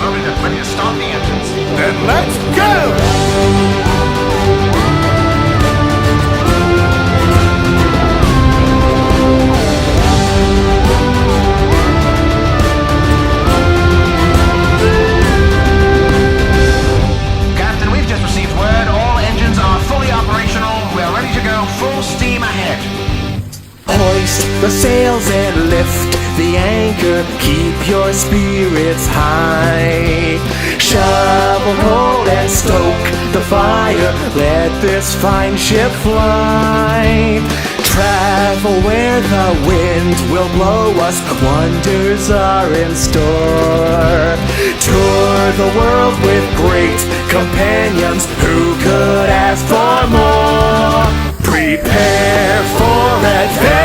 Ready to start the engines. Then let's go! Captain, we've just received word. All engines are fully operational. We're ready to go full steam ahead. Hoist the sails and lift the anchor. Keep your spirits high. Shovel coal and stoke the fire. Let this fine ship fly. Travel where the wind will blow us. Wonders are in store. Tour the world with great companions. Who could ask for more? Prepare for adventure.